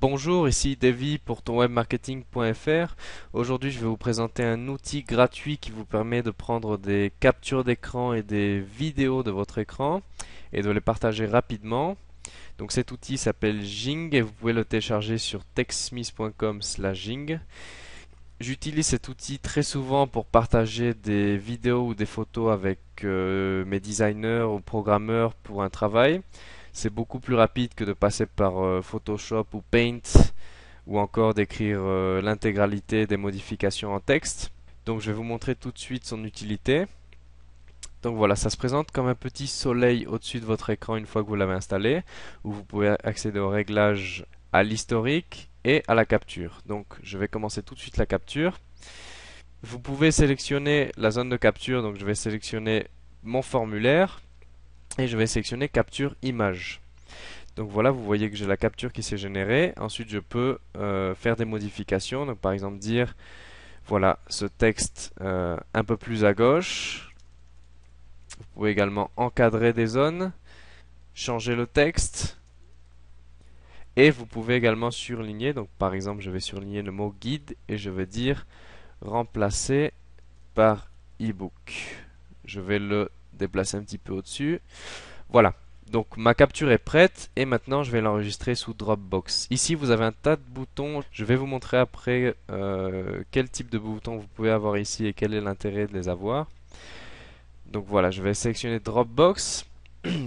Bonjour, ici Davy pour tonwebmarketing.fr. Aujourd'hui, je vais vous présenter un outil gratuit qui vous permet de prendre des captures d'écran et des vidéos de votre écran et de les partager rapidement. Donc cet outil s'appelle Jing et vous pouvez le télécharger sur techsmith.com/jing. J'utilise cet outil très souvent pour partager des vidéos ou des photos avec mes designers ou programmeurs pour un travail. C'est beaucoup plus rapide que de passer par Photoshop ou Paint ou encore d'écrire l'intégralité des modifications en texte. Donc je vais vous montrer tout de suite son utilité. Donc voilà, ça se présente comme un petit soleil au-dessus de votre écran une fois que vous l'avez installé, où vous pouvez accéder aux réglages, à l'historique et à la capture. Donc je vais commencer tout de suite la capture. Vous pouvez sélectionner la zone de capture, donc je vais sélectionner mon formulaire et je vais sélectionner capture image. Donc voilà, vous voyez que j'ai la capture qui s'est générée. Ensuite, je peux faire des modifications. Donc par exemple dire, voilà, ce texte un peu plus à gauche. Vous pouvez également encadrer des zones, changer le texte. Et vous pouvez également surligner. Donc par exemple, je vais surligner le mot guide et je vais dire remplacer par ebook. Je vais le déplacer un petit peu au-dessus. Voilà. Donc ma capture est prête et maintenant je vais l'enregistrer sous Dropbox. Ici vous avez un tas de boutons. Je vais vous montrer après quel type de boutons vous pouvez avoir ici et quel est l'intérêt de les avoir. Donc voilà, je vais sélectionner Dropbox.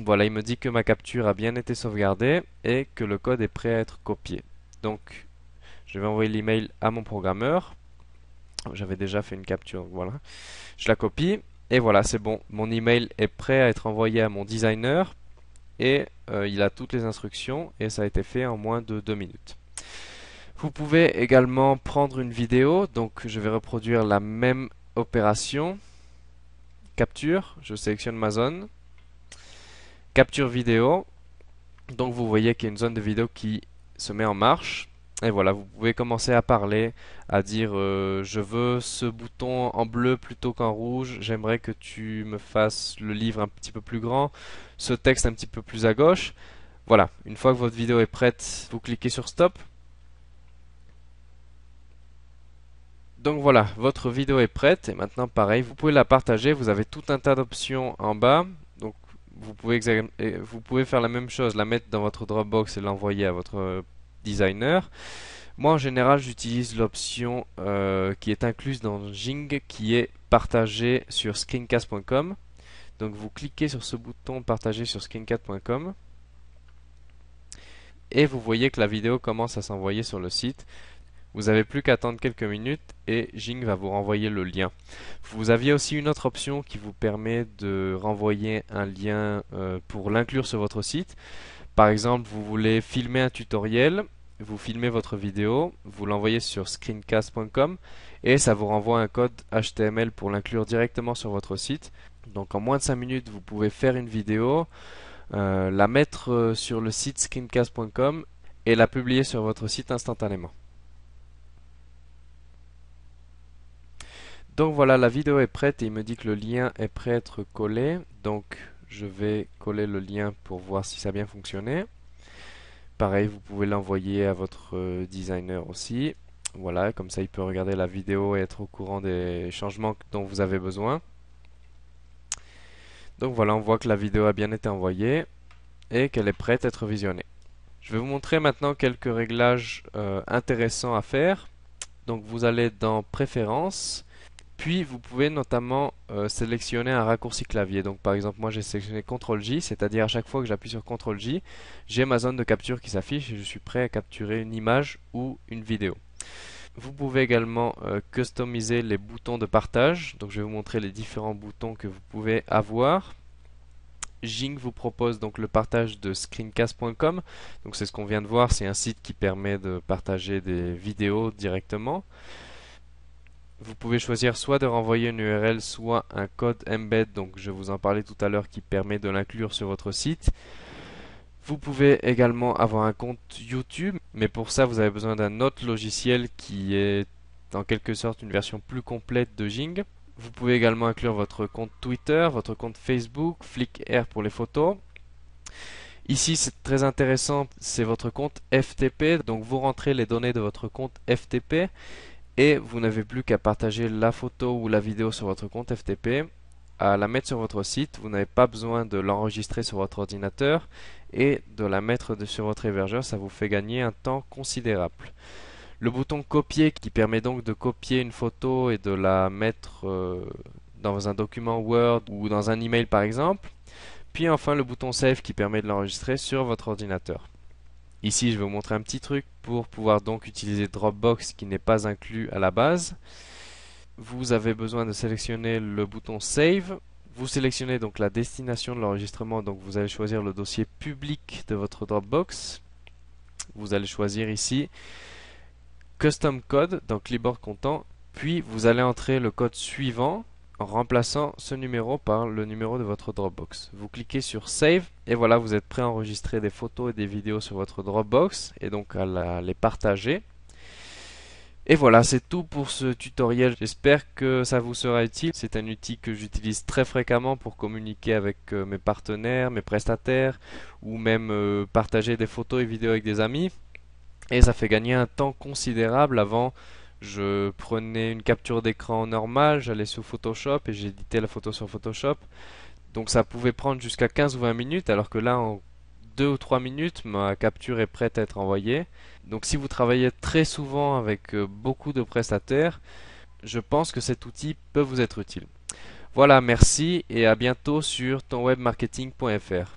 Voilà, il me dit que ma capture a bien été sauvegardée et que le code est prêt à être copié. Donc je vais envoyer l'email à mon programmeur. J'avais déjà fait une capture, donc voilà. Je la copie et voilà, c'est bon. Mon email est prêt à être envoyé à mon designer. Et il a toutes les instructions et ça a été fait en moins de 2 minutes. Vous pouvez également prendre une vidéo, donc je vais reproduire la même opération. Capture, je sélectionne ma zone. Capture vidéo, donc vous voyez qu'il y a une zone de vidéo qui se met en marche. Et voilà, vous pouvez commencer à parler, à dire je veux ce bouton en bleu plutôt qu'en rouge, j'aimerais que tu me fasses le livre un petit peu plus grand, ce texte un petit peu plus à gauche. Voilà, une fois que votre vidéo est prête, vous cliquez sur Stop. Donc voilà, votre vidéo est prête et maintenant pareil, vous pouvez la partager, vous avez tout un tas d'options en bas. Donc vous pouvez faire la même chose, la mettre dans votre Dropbox et l'envoyer à votre designer. Moi en général j'utilise l'option qui est incluse dans Jing qui est partager sur screencast.com. Donc vous cliquez sur ce bouton partager sur screencast.com et vous voyez que la vidéo commence à s'envoyer sur le site. Vous avez plus qu'à attendre quelques minutes et Jing va vous renvoyer le lien. Vous aviez aussi une autre option qui vous permet de renvoyer un lien pour l'inclure sur votre site. Par exemple, vous voulez filmer un tutoriel, vous filmez votre vidéo, vous l'envoyez sur screencast.com et ça vous renvoie un code HTML pour l'inclure directement sur votre site. Donc en moins de 5 minutes, vous pouvez faire une vidéo, la mettre sur le site screencast.com et la publier sur votre site instantanément. Donc voilà, la vidéo est prête et il me dit que le lien est prêt à être collé. Donc je vais coller le lien pour voir si ça a bien fonctionné. Pareil, vous pouvez l'envoyer à votre designer aussi. Voilà, comme ça il peut regarder la vidéo et être au courant des changements dont vous avez besoin. Donc voilà, on voit que la vidéo a bien été envoyée et qu'elle est prête à être visionnée. Je vais vous montrer maintenant quelques réglages intéressants à faire. Donc vous allez dans Préférences. Puis vous pouvez notamment sélectionner un raccourci clavier. Donc par exemple moi j'ai sélectionné CTRL-J, c'est-à-dire à chaque fois que j'appuie sur CTRL-J, j'ai ma zone de capture qui s'affiche et je suis prêt à capturer une image ou une vidéo. Vous pouvez également customiser les boutons de partage. Donc je vais vous montrer les différents boutons que vous pouvez avoir. Jing vous propose donc le partage de screencast.com. Donc c'est ce qu'on vient de voir, c'est un site qui permet de partager des vidéos directement. Vous pouvez choisir soit de renvoyer une URL, soit un code embed, donc je vous en parlais tout à l'heure, qui permet de l'inclure sur votre site. Vous pouvez également avoir un compte YouTube, mais pour ça vous avez besoin d'un autre logiciel qui est en quelque sorte une version plus complète de Jing. Vous pouvez également inclure votre compte Twitter, votre compte Facebook, Flickr pour les photos. Ici, c'est très intéressant, c'est votre compte FTP. Donc vous rentrez les données de votre compte FTP et vous n'avez plus qu'à partager la photo ou la vidéo sur votre compte FTP, à la mettre sur votre site. Vous n'avez pas besoin de l'enregistrer sur votre ordinateur et de la mettre sur votre hébergeur. Ça vous fait gagner un temps considérable. Le bouton copier qui permet donc de copier une photo et de la mettre dans un document Word ou dans un email par exemple. Puis enfin le bouton Save qui permet de l'enregistrer sur votre ordinateur. Ici je vais vous montrer un petit truc pour pouvoir donc utiliser Dropbox qui n'est pas inclus à la base. Vous avez besoin de sélectionner le bouton Save. Vous sélectionnez donc la destination de l'enregistrement, donc vous allez choisir le dossier public de votre Dropbox. Vous allez choisir ici Custom Code, donc clipboard content, puis vous allez entrer le code suivant en remplaçant ce numéro par le numéro de votre Dropbox. Vous cliquez sur Save et voilà, vous êtes prêt à enregistrer des photos et des vidéos sur votre Dropbox et donc à les partager. Et voilà, c'est tout pour ce tutoriel. J'espère que ça vous sera utile. C'est un outil que j'utilise très fréquemment pour communiquer avec mes partenaires, mes prestataires ou même partager des photos et vidéos avec des amis. Et ça fait gagner un temps considérable. Avant, je prenais une capture d'écran normale, j'allais sur Photoshop et j'éditais la photo sur Photoshop. Donc ça pouvait prendre jusqu'à 15 ou 20 minutes, alors que là, en 2 ou 3 minutes, ma capture est prête à être envoyée. Donc si vous travaillez très souvent avec beaucoup de prestataires, je pense que cet outil peut vous être utile. Voilà, merci et à bientôt sur tonwebmarketing.fr.